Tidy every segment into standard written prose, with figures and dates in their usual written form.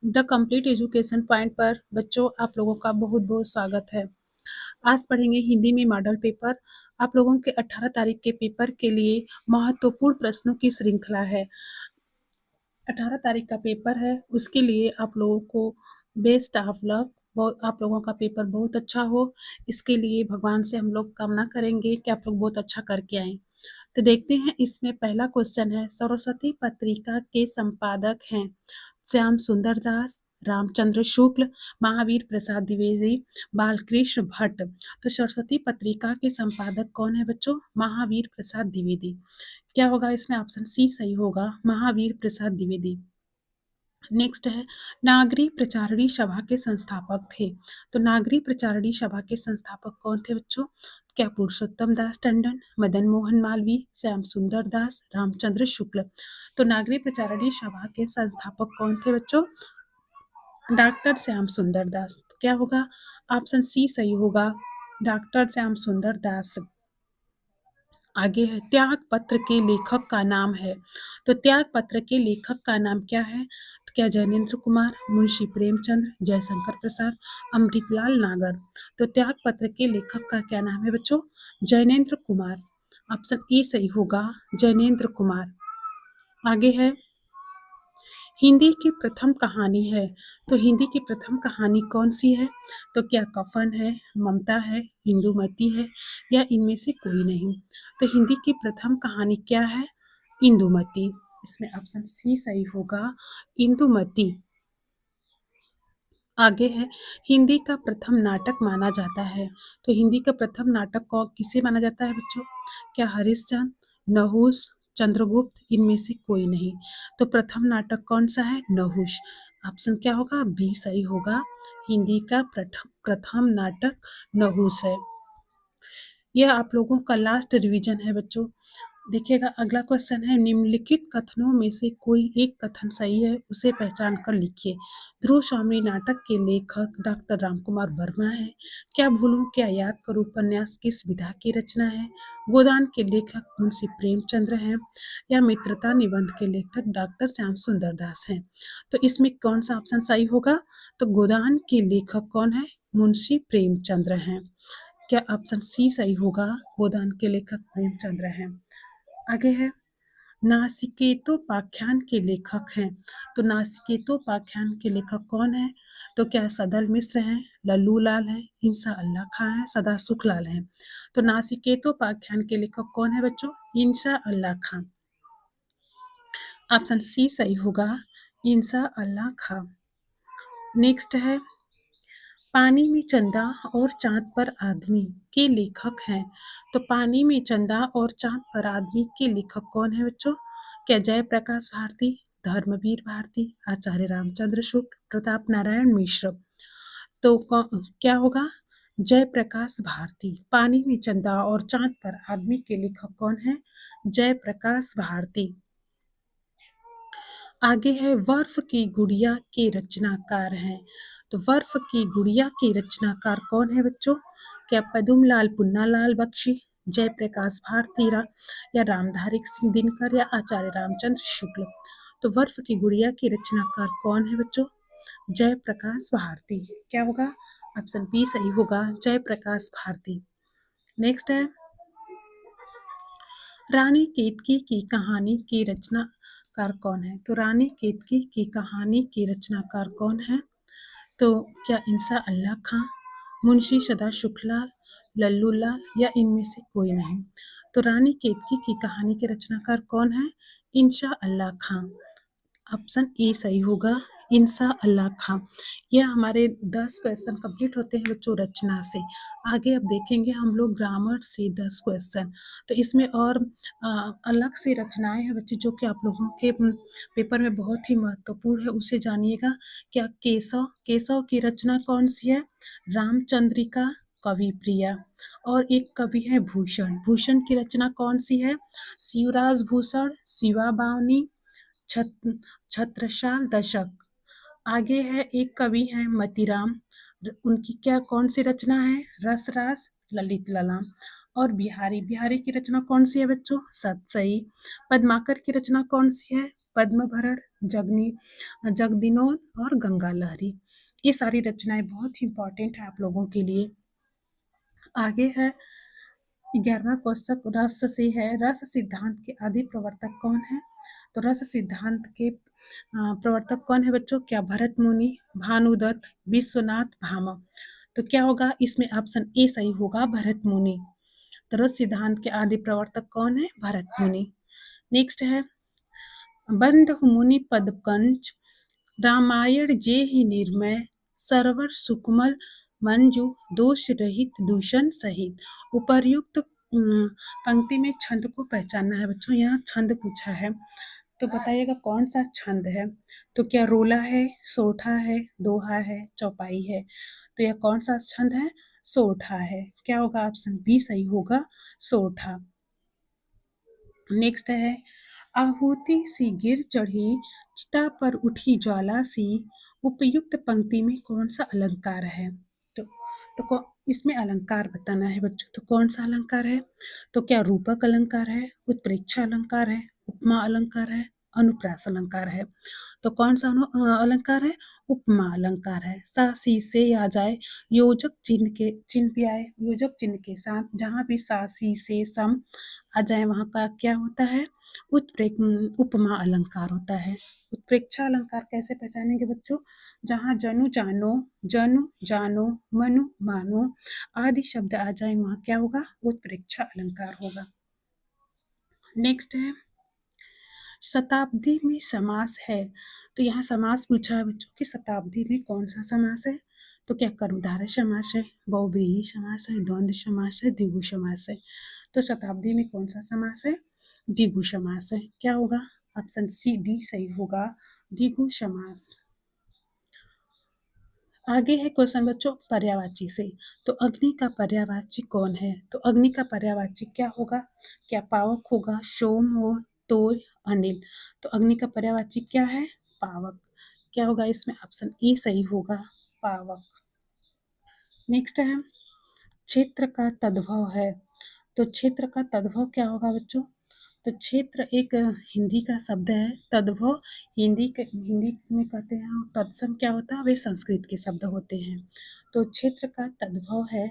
The complete education point पर बच्चों आप लोगों का बहुत बहुत स्वागत है। आज पढ़ेंगे हिंदी में मॉडल पेपर। आप लोगों के 18 तारीख के पेपर के लिए महत्वपूर्ण प्रश्नों की श्रृंखला है। 18 तारीख का पेपर है, उसके लिए आप लोगों को बेस्ट ऑफ लक। बहुत आप लोगों का पेपर बहुत अच्छा हो, इसके लिए भगवान से हम लोग कामना करेंगे कि आप लोग बहुत अच्छा करके आएँ। तो देखते हैं, इसमें पहला क्वेश्चन है, सरस्वती पत्रिका के संपादक हैं श्याम सुंदर दास, रामचंद्र शुक्ल, महावीर प्रसाद द्विवेदी, बालकृष्ण भट्ट। तो सरस्वती पत्रिका के संपादक कौन है बच्चों? महावीर प्रसाद द्विवेदी। क्या होगा इसमें? ऑप्शन सी सही होगा, महावीर प्रसाद द्विवेदी। नेक्स्ट है, नागरी प्रचारणी सभा के संस्थापक थे। तो नागरी प्रचारणी सभा के संस्थापक कौन थे बच्चों? क्या पुरुषोत्तम दास टंडन, मदन मोहन मालवीय, श्याम सुंदर दास, रामचंद्र शुक्ल। तो नागरी प्रचारणी सभा के संस्थापक कौन थे बच्चों? डॉक्टर श्याम सुंदर दास। क्या होगा? ऑप्शन सी सही होगा, डॉक्टर श्याम सुंदर दास। आगे है, त्याग पत्र के लेखक का नाम है। तो त्याग पत्र के लेखक का नाम क्या है? तो क्या ज्ञानेन्द्र कुमार, मुंशी प्रेमचंद, जयशंकर प्रसाद, अमृतलाल नागर। तो त्याग पत्र के लेखक का क्या नाम है बच्चों? ज्ञानेन्द्र कुमार। ऑप्शन ए सही होगा, ज्ञानेन्द्र कुमार। आगे है, हिंदी की प्रथम कहानी है। तो हिंदी की प्रथम कहानी कौन सी है? तो क्या कफन है, ममता है, इंदुमती है, या इनमें से कोई नहीं। तो हिंदी की प्रथम कहानी क्या है? इंदुमती। इसमें ऑप्शन सी सही होगा, इंदुमती। आगे है, हिंदी का प्रथम नाटक माना जाता है। तो हिंदी का प्रथम नाटक को किसे माना जाता है बच्चों? क्या हरिश्चंद्र, नहुस, चंद्रगुप्त, इनमें से कोई नहीं। तो प्रथम नाटक कौन सा है? नहुस। ऑप्शन क्या होगा? बी सही होगा, हिंदी का प्रथम नाटक नहुस है। यह आप लोगों का लास्ट रिवीजन है बच्चों। देखिएगा, अगला क्वेश्चन है, निम्नलिखित कथनों में से कोई एक कथन सही है, उसे पहचान कर लिखिए। ध्रुव स्वामी नाटक के लेखक डॉक्टर रामकुमार वर्मा है। क्या भूलूं क्या याद करूं उपन्यास किस विधा की रचना है? गोदान के लेखक मुंशी प्रेमचंद्र हैं, या मित्रता निबंध के लेखक डॉक्टर श्याम सुंदर दास हैं। तो इसमें कौन सा ऑप्शन सही होगा? तो गोदान के लेखक कौन है? मुंशी प्रेमचंद्र हैं। क्या ऑप्शन सी सही होगा, गोदान के लेखक प्रेमचंद्र हैं। आगे है, नासिकेतोपाख्यान के लेखक हैं। तो नासिकेतोपाख्यान के लेखक कौन है? तो क्या सदल मिश्र हैं, लल्लू लाल हैं, इंसा अल्लाह खां हैं, सदा सुखलाल हैं। तो नासिकेतोपाख्यान के लेखक कौन है बच्चों? इंसा अल्लाह खां। ऑप्शन सी सही होगा, इंसा अल्लाह खां। नेक्स्ट है, पानी में चंदा और चांद पर आदमी के लेखक हैं। तो पानी में चंदा और चांद पर आदमी के लेखक कौन है बच्चों? क्या जयप्रकाश भारती, धर्मवीर भारती, आचार्य रामचंद्र शुक्ल, प्रताप नारायण मिश्र। तो क्या होगा? जयप्रकाश भारती। पानी में चंदा और चांद पर आदमी के लेखक कौन है? जयप्रकाश भारती। आगे है, बर्फ की गुड़िया के रचनाकार हैं। तो बर्फ की गुड़िया के रचनाकार कौन है बच्चों? क्या पदुमलाल पुन्नालाल बख्शी, जयप्रकाश भारती, या रामधारी सिंह दिनकर, या आचार्य रामचंद्र शुक्ल। तो बर्फ की गुड़िया के रचनाकार कौन है बच्चों? जयप्रकाश भारती। क्या होगा? ऑप्शन बी सही होगा, जयप्रकाश भारती। नेक्स्ट है, रानी केतकी की कहानी की रचनाकार कौन है? तो रानी केतकी की कहानी की रचनाकार कौन है? तो क्या इंसा अल्लाह खां, मुंशी सदा शुक्लाल, लल्लू लाल, या इनमें से कोई नहीं। तो रानी केतकी की कहानी के रचनाकार कौन है? इंसा अल्लाह खां। ऑप्शन ए सही होगा, इंसा अल्लाह खां। यह हमारे 10 क्वेश्चन कंप्लीट होते हैं बच्चों रचना से। आगे अब देखेंगे हम लोग ग्रामर से 10 क्वेश्चन। तो इसमें और अलग से रचनाएं हैं बच्चे, जो कि आप लोगों के पेपर में बहुत ही महत्वपूर्ण है, उसे जानिएगा। क्या केशव केशव की रचना कौन सी है? रामचंद्रिका, कवि प्रिया। और एक कवि है भूषण, भूषण की रचना कौन सी है? शिवराज भूषण, शिवा बावनी, छत्रसाल दशक। आगे है, एक कवि है मतीराम, उनकी क्या कौन सी रचना है? रसरास, ललित ललाम। और बिहारी। बिहारी की रचना कौन सी है बच्चों? सतसई। पद्माकर की रचना कौन सी है? पद्मभरण, जगनी जगदिनोद और गंगा लहरी। ये सारी रचनाएं बहुत ही इंपॉर्टेंट है आप लोगों के लिए। आगे है 11वां क्वेश्चन रस से है। रस सिद्धांत के आदि प्रवर्तक कौन है? तो रस सिद्धांत के प्रवर्तक कौन है बच्चों? क्या भरत मुनि, भानुदत्त, विश्वनाथ, भामा? तो क्या होगा इसमें? ऑप्शन ए सही होगा, भरत मुनि। तो रस सिद्धांत के आदि प्रवर्तक कौन है? भरत मुनि। नेक्स्ट है बंध मुनि पदकंज, रामायण जे ही निर्मय, सरवर सुकमल मंजू, दोष रहित दूषण सहित। उपर्युक्त पंक्ति में छंद को पहचानना है बच्चों। यहाँ छंद पूछा है तो बताइएगा कौन सा छंद है? तो क्या रोला है, सोठा है, दोहा है, चौपाई है? तो यह कौन सा छंद है? सोठा है। क्या होगा? ऑप्शन बी सही होगा, सोठा। नेक्स्ट है आहुति सी गिर चढ़ी, चिता पर उठी ज्वाला सी। उपयुक्त पंक्ति में कौन सा अलंकार है? तो इसमें अलंकार बताना है बच्चों। तो कौन सा अलंकार है? तो क्या रूपक अलंकार है, उत्प्रेक्षा अलंकार है, उपमा अलंकार है, अनुप्रास अलंकार है? तो कौन सा अलंकार है? उपमा अलंकार है। सा सी से आ जाए, योजक चिन्ह भी आए, योजक चिन्ह के साथ जहाँ भी सा सी से सम आ जाए वहाँ का क्या होता है? उपमा अलंकार होता है। उत्प्रेक्षा अलंकार कैसे पहचानेंगे बच्चों? जहाँ जनु जानो, मनु मानो आदि शब्द आ जाए वहाँ क्या होगा? उत्प्रेक्षा अलंकार होगा। नेक्स्ट है शताब्दी में समास है। तो यहाँ समास पूछा है बच्चों कि शताब्दी में कौन सा समास है? तो क्या कर्मधारय समास है, बहुव्रीहि समास है, द्वंद्व समास है, द्विगु समास है? तो शताब्दी में कौन सा समास है? द्विगु समास है। क्या होगा? ऑप्शन सी डी सही होगा, द्विगु समास। आगे है क्वेश्चन बच्चों पर्यायवाची से। तो अग्नि का पर्यायवाची कौन है? तो अग्नि का पर्यायवाची क्या होगा? क्या पावक होगा, सोम हो, तोय, अनिल? तो अग्नि का पर्यायवाची क्या है? पावक। क्या होगा इसमें? ऑप्शन ए सही होगा, पावक। नेक्स्ट है क्षेत्र का तद्भव है। तो क्षेत्र का तद्भव क्या होगा बच्चों? तो क्षेत्र एक हिंदी का शब्द है, तद्भव हिंदी में कहते हैं, तत्सम क्या होता है? वे संस्कृत के शब्द होते हैं। तो क्षेत्र का तद्भव है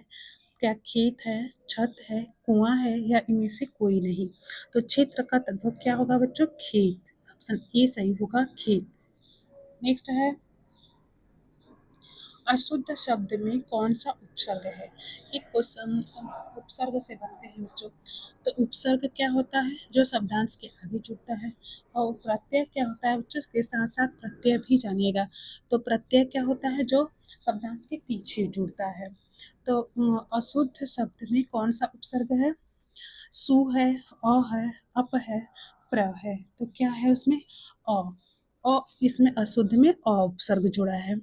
क्या? खेत है, छत है, कुआं है या इनमें से कोई नहीं? तो क्षेत्र का तद्भव क्या होगा बच्चों? खेत। ऑप्शन ए सही होगा, खेत। नेक्स्ट है अशुद्ध शब्द में कौन सा उपसर्ग है? एक क्वेश्चन उपसर्ग से बनते हैं बच्चों। तो उपसर्ग क्या होता है? जो शब्दांश के आगे जुड़ता है। और प्रत्यय क्या होता है बच्चों? के साथ साथ प्रत्यय भी जानिएगा। तो प्रत्यय क्या होता है? जो शब्दांश के पीछे जुड़ता है। तो अशुद्ध शब्द में कौन सा उपसर्ग है? सु है, अ है, अप है, प्र है। तो क्या है उसमें? अ इसमें अशुद्ध में अ उपसर्ग जुड़ा है।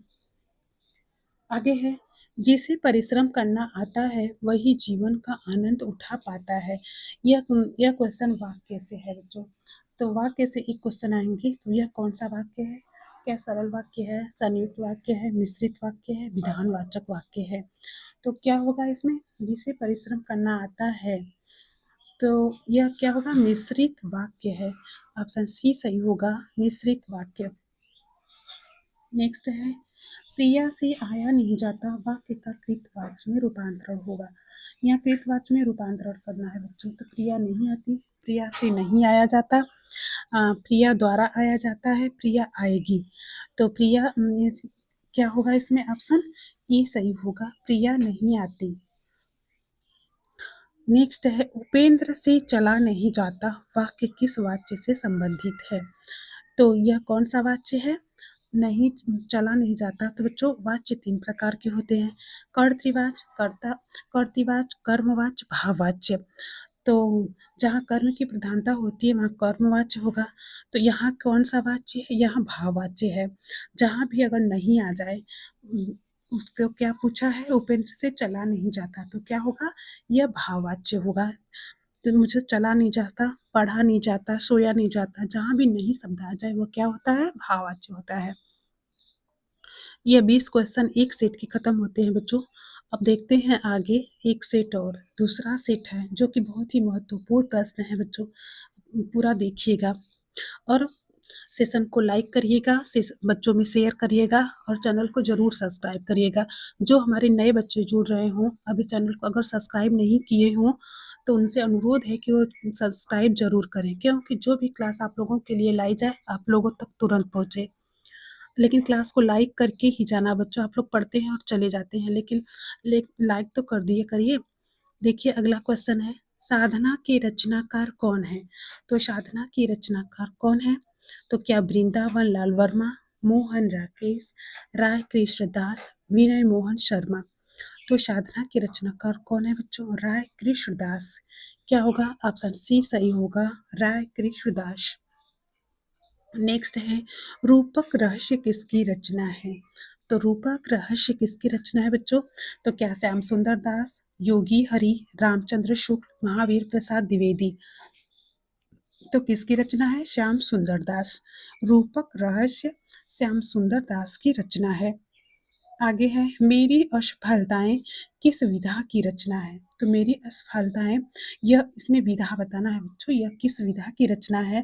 आगे है जिसे परिश्रम करना आता है वही जीवन का आनंद उठा पाता है। यह क्वेश्चन वाक्य से है बच्चों। तो वाक्य से एक क्वेश्चन आएंगे। तो यह कौन सा वाक्य है? क्या सरल वाक्य है, संयुक्त वाक्य है, मिश्रित वाक्य है, विधानवाचक वाक्य है? तो क्या होगा इसमें? जिसे परिश्रम करना आता है। तो यह क्या होगा? मिश्रित वाक्य है। ऑप्शन सी सही होगा, मिश्रित वाक्य। नेक्स्ट है प्रिया से आया नहीं जाता वाक्य का कृतवाच्य में रूपांतरण होगा। यहाँ कृतवाच्य में रूपांतरण करना है बच्चों। तो प्रिया नहीं आती, प्रिया से नहीं आया जाता, प्रिया द्वारा आया जाता है, प्रिया आएगी। तो प्रिया क्या होगा इसमें? ऑप्शन ई सही होगा, प्रिया नहीं आती। नेक्स्ट है उपेंद्र से चला नहीं जाता वाक्य किस वाच्य से संबंधित है? तो यह कौन सा वाच्य है? नहीं चला नहीं जाता। तो बच्चों वाच्य 3 प्रकार के होते हैं, कर्तृवाच्य, कर्तृवाच्य, कर्मवाच्य, भाववाच्य। तो जहाँ कर्म की प्रधानता होती है वहाँ कर्मवाच्य होगा। तो यहाँ कौन सा वाच्य है? यहाँ भाववाच्य है। जहाँ भी अगर नहीं आ जाए तो क्या पूछा है? उपेंद्र से चला नहीं जाता, तो क्या होगा? यह भाववाच्य होगा। तो मुझे चला नहीं जाता, पढ़ा नहीं जाता, सोया नहीं जाता, जहाँ भी नहीं शब्द आ जाए वो क्या होता है? भाववाच्य होता है। ये 20 क्वेश्चन एक सेट के खत्म होते हैं बच्चों। अब देखते हैं आगे एक सेट और दूसरा सेट है जो कि बहुत ही महत्वपूर्ण प्रश्न है बच्चों, पूरा देखिएगा और सेशन को लाइक करिएगा, बच्चों में शेयर करिएगा और चैनल को ज़रूर सब्सक्राइब करिएगा। जो हमारे नए बच्चे जुड़ रहे हों, अभी चैनल को अगर सब्सक्राइब नहीं किए हों, तो उनसे अनुरोध है कि वो सब्सक्राइब ज़रूर करें, क्योंकि जो भी क्लास आप लोगों के लिए लाई जाए, आप लोगों तक तुरंत पहुँचे। लेकिन क्लास को लाइक करके ही जाना बच्चों, आप लोग पढ़ते हैं और चले जाते हैं, लेकिन लाइक तो कर दिया करिए। देखिए अगला क्वेश्चन है, साधना के रचनाकार कौन है? तो साधना की रचनाकार कौन है? तो क्या वृंदावन लाल वर्मा, मोहन राकेश, राय कृष्णदास, विनय मोहन शर्मा? तो साधना के रचनाकार कौन है बच्चों? राय कृष्णदास। क्या होगा? ऑप्शन सी सही होगा, राय कृष्णदास। नेक्स्ट है, रूपक रहस्य किसकी रचना है? तो रूपक रहस्य किसकी रचना है बच्चों? तो क्या श्याम सुंदर दास, योगी हरि, रामचंद्र शुक्ल, महावीर प्रसाद द्विवेदी? तो किसकी रचना है? श्याम सुंदर दास। रूपक रहस्य श्याम सुंदर दास की रचना है। आगे है, मेरी असफलताएं किस विधा की रचना है? तो मेरी असफलताएं, यह इसमें विधा बताना है बच्चों, यह किस विधा की रचना है?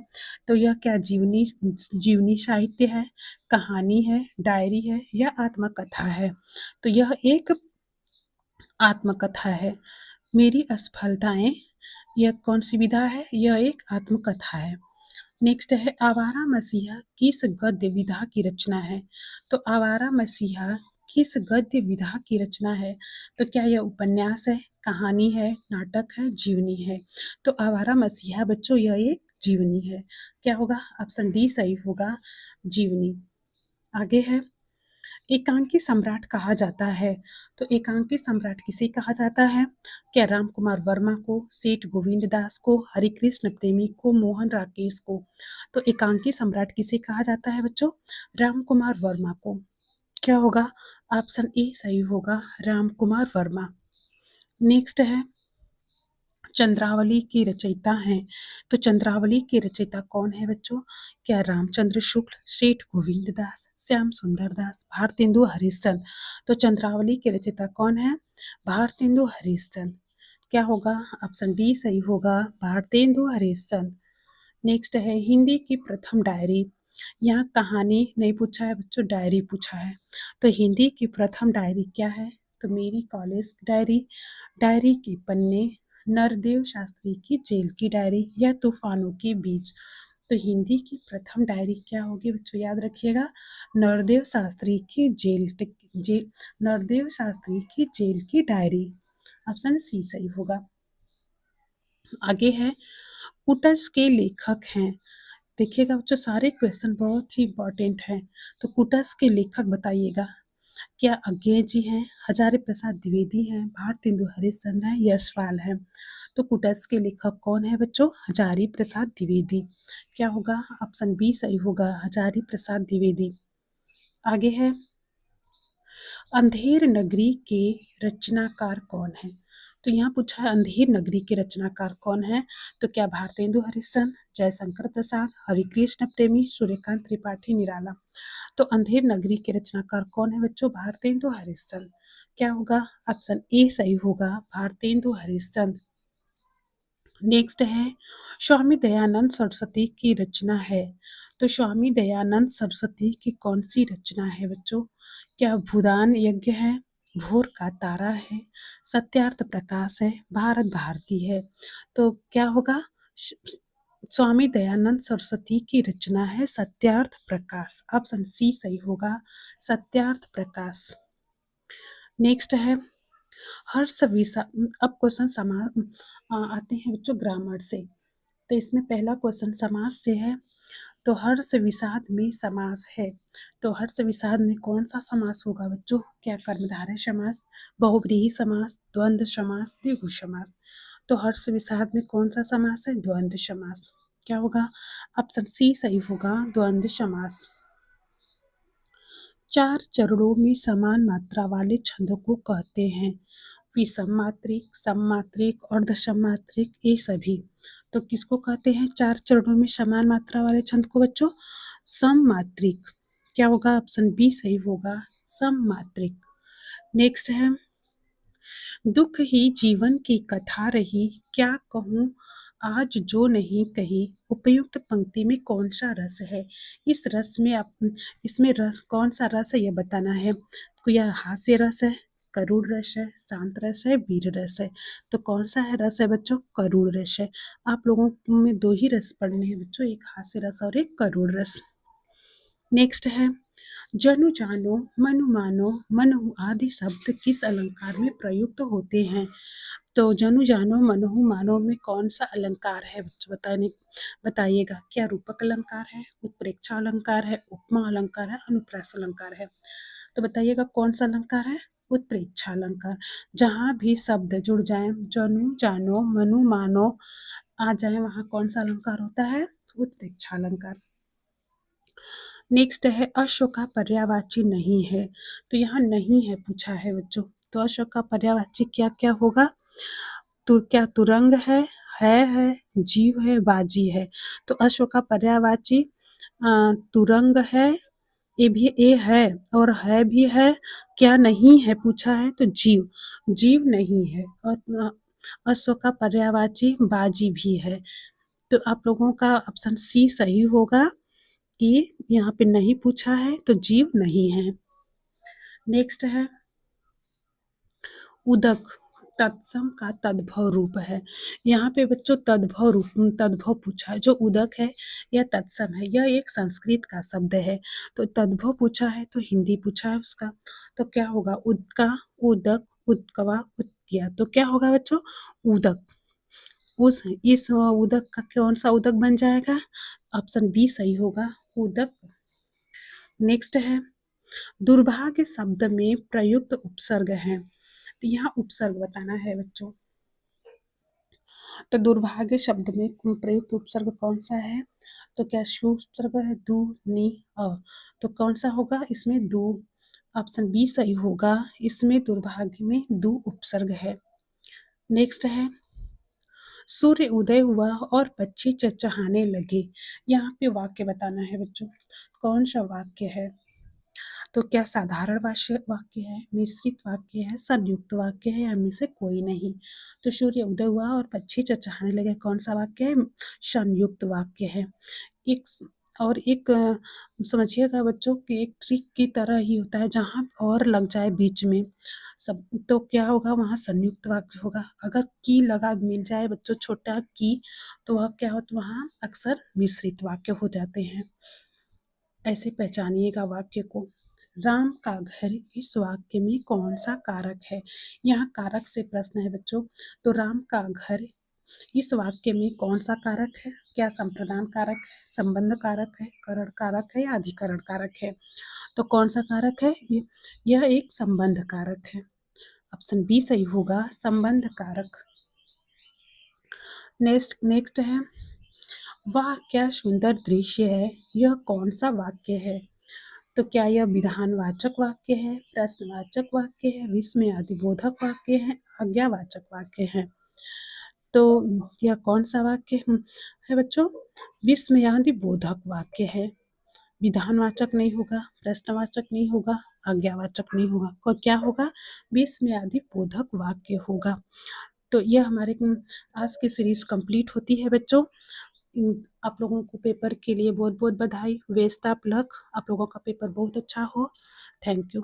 तो यह क्या जीवनी जीवनी साहित्य है, कहानी है, डायरी है या आत्मकथा है? तो यह एक आत्मकथा है। मेरी असफलताएं, यह कौन सी विधा है? यह एक आत्मकथा है। नेक्स्ट है, आवारा मसीहा किस गद्य विधा की रचना है? तो आवारा मसीहा किस गद्य विधा की रचना है? तो क्या यह उपन्यास है, कहानी है, नाटक है, जीवनी है? तो आवारा मसीहा बच्चों यह एक जीवनी है। क्या होगा? ऑप्शन डी सही होगा, जीवनी। आगे है, एकांकी सम्राट कहा जाता है। तो एकांकी सम्राट किसे कहा जाता है? क्या राम कुमार वर्मा को, सेठ गोविंद दास को, हरिकृष्ण प्रेमी को, मोहन राकेश को? तो एकांकी सम्राट किसे कहा जाता है बच्चों? राम कुमार वर्मा को। क्या होगा? ऑप्शन ए सही होगा, राम कुमार वर्मा। नेक्स्ट है, चंद्रावली की रचयिता हैं। तो चंद्रावली के रचयिता कौन है बच्चों? क्या रामचंद्र शुक्ल, सेठ गोविंद दास, श्याम सुंदर दास, भारतेंदु हरिश्चंद्र? तो चंद्रावली के रचयिता कौन है? भारतेंदु हरिश्चंद्र। क्या होगा? ऑप्शन डी सही होगा, भारतेंदु हरिश्चंद्र। नेक्स्ट है, हिंदी की प्रथम डायरी। यहाँ कहानी नहीं पूछा है बच्चों, डायरी पूछा है। तो हिंदी की प्रथम डायरी क्या है? तो मेरी कॉलेज डायरी, डायरी के पन्ने, नरदेव शास्त्री की जेल की डायरी या तूफानों के बीच? तो हिंदी की प्रथम डायरी क्या होगी बच्चों, याद रखिएगा, नरदेव शास्त्री की जेल नरदेव शास्त्री की जेल की डायरी। ऑप्शन सी सही होगा। आगे है, कुटस के लेखक हैं। देखिएगा बच्चों, सारे क्वेश्चन बहुत ही इंपॉर्टेंट हैं। तो कुटस के लेखक बताइएगा। क्या अज्ञेय जी हैं, हजारी प्रसाद द्विवेदी हैं, भारतेंदु हरिश्चंद्र हैं, यशपाल हैं? तो कुटस के लेखक कौन है बच्चों? हजारी प्रसाद द्विवेदी। क्या होगा? ऑप्शन बी सही होगा, हजारी प्रसाद द्विवेदी। आगे है, अंधेर नगरी के रचनाकार कौन है? तो यहाँ पूछा है अंधेर नगरी के रचनाकार कौन है? तो क्या भारतेंदु हरिश्चंद्र, जयशंकर प्रसाद, हरिकृष्ण प्रेमी, सूर्यकांत त्रिपाठी, निराला? तो अंधेर नगरी के रचनाकार कौन है बच्चों? भारतेंदु हरिश्चंद्र। क्या होगा? ऑप्शन ए सही होगा, भारतेंदु हरिश्चंद्र। नेक्स्ट है, स्वामी दयानंद सरस्वती की रचना है। तो स्वामी दयानंद सरस्वती की कौन सी रचना है बच्चों? क्या भूदान यज्ञ है, भोर का तारा है, सत्यार्थ प्रकाश है, भारत भारती है? तो क्या होगा? स्वामी दयानंद सरस्वती की रचना है सत्यार्थ प्रकाश। ऑप्शन सी सही होगा, सत्यार्थ प्रकाश। नेक्स्ट है, हर्ष विषा अब क्वेश्चन आते हैं बच्चों ग्रामर से। तो इसमें पहला क्वेश्चन समास से है। तो हर्ष विषाद में समास है। तो हर्ष विषाद में कौन सा समास होगा बच्चों? क्या कर्मधारय समास, बहुव्रीहि समास, द्वंद्व समास, द्विगु समास? तो हर्ष विषाद में कौन सा समास है? द्वंद्व समास। क्या होगा? ऑप्शन सी सही होगा, द्वंद्व समास। चार चरणों में समान मात्रा वाले छंद को कहते हैं। विषम मात्रिक, सममात्रिक, अर्धसममात्रिक, ये सभी। तो किसको कहते हैं चार चरणों में समान मात्रा वाले छंद को बच्चों? सममात्रिक। क्या होगा? ऑप्शन बी सही होगा, सममात्रिक। नेक्स्ट है, दुख ही जीवन की कथा रही, क्या कहूँ आज जो नहीं कही। उपयुक्त पंक्ति में कौन सा रस है? इस रस में आप इसमें रस कौन सा रस है, यह बताना है। तो यह हास्य रस है, करुण रस है, शांत रस है, वीर रस है। तो कौन सा है रस है बच्चों? करुण रस है। आप लोगों में दो ही रस पढ़ने हैं बच्चों, एक हास्य रस और एक करुण रस। नेक्स्ट है, जनु जानो मनु मानो मनहु आदि शब्द किस अलंकार में प्रयुक्त होते हैं? तो जनु जानो मनहु मानो में कौन सा अलंकार है बच्चों, बताइएगा। क्या रूपक अलंकार है, उत्प्रेक्षा अलंकार है, उपमा अलंकार है, अनुप्रास अलंकार है? तो बताइएगा कौन सा अलंकार है? उत्प्रेक्षा अलंकार। जहाँ भी शब्द जुड़ जाए, जनु जानो मनु मानो आ जाए, वहाँ कौन सा अलंकार होता है? उत्प्रेक्षा अलंकार। नेक्स्ट है, अश्व का पर्यायवाची नहीं है। तो यहाँ नहीं है पूछा है बच्चों, तो अश्व का पर्यायवाची क्या क्या होगा? तो क्या तुरंग है, जीव है, बाजी है। तो अश्व का पर्यायवाची तुरंग है, ये भी ए है और है भी है। क्या नहीं है पूछा है? तो जीव, जीव नहीं है। और अश्व का पर्यायवाची बाजी भी है। तो आप लोगों का ऑप्शन सी सही होगा कि यहाँ पे नहीं पूछा है, तो जीव नहीं है। नेक्स्ट है, उदक तत्सम का तद्भव रूप है। यहाँ पे बच्चों तद्भव पूछा है। जो उदक है यह तत्सम है, यह एक संस्कृत का शब्द है। तो तद्भव पूछा है तो हिंदी पूछा है उसका। तो क्या होगा? उदका, उदक, उदकवा, उदकिया। तो क्या होगा बच्चों? उदक। इस उदक का कौन सा उदक बन जाएगा? ऑप्शन बी सही होगा, उदक। नेक्स्ट है, दुर्भाग्य शब्द में प्रयुक्त उपसर्ग है। तो यहाँ उपसर्ग बताना है बच्चों। तो दुर्भाग्य शब्द में प्रयुक्त उपसर्ग कौन सा है? तो क्या शु उपसर्ग है? दु, नि, अ। तो कौन सा होगा इसमें? दु। ऑप्शन बी सही होगा, इसमें दुर्भाग्य में दु उपसर्ग है। नेक्स्ट है, सूर्य उदय हुआ और पक्षी चहचहाने लगे। यहाँ पे वाक्य बताना है बच्चों, कौन सा वाक्य है? तो क्या साधारण वाक्य है, मिश्रित वाक्य है, संयुक्त वाक्य है, या इनमें से कोई नहीं? तो सूर्य उदय हुआ और पक्षी चहचहाने लगे, कौन सा वाक्य है? संयुक्त वाक्य है। एक समझिएगा बच्चों कि एक ट्रिक की तरह ही होता है, जहाँ और लग जाए बीच में सब, तो क्या होगा? वहाँ संयुक्त वाक्य होगा। अगर की लगा मिल जाए बच्चों, छोटा की, तो वह क्या होता? वहाँ अक्सर मिश्रित वाक्य हो जाते हैं। ऐसे पहचानिएगा वाक्य को। राम का घर इस वाक्य में कौन सा कारक है? यहाँ कारक से प्रश्न है बच्चों। तो राम का घर इस वाक्य में कौन सा कारक है? क्या संप्रदान कारक है, संबंध कारक है, करण कारक है, या अधिकरण कारक है? तो कौन सा कारक है? यह एक संबंध कारक है। ऑप्शन बी सही होगा, संबंध कारक। नेक्स्ट है, वाह क्या सुंदर दृश्य है, यह कौन सा वाक्य है? तो क्या यह विधानवाचक वाक्य है, प्रश्नवाचक वाक्य है, विस्मयादिबोधक वाक्य है, आज्ञावाचक वाक्य है? तो यह कौन सा वाक्य है बच्चों? विस्मयादिबोधक वाक्य है। विधानवाचक नहीं होगा, प्रश्नवाचक नहीं होगा, आज्ञावाचक नहीं होगा, और क्या होगा? विस्मयादिबोधक वाक्य होगा। तो यह हमारे आज की सीरीज कंप्लीट होती है बच्चों। आप लोगों को पेपर के लिए बहुत बहुत बधाई, बेस्ट ऑफ लक। आप लोगों का पेपर बहुत अच्छा हो। Thank you.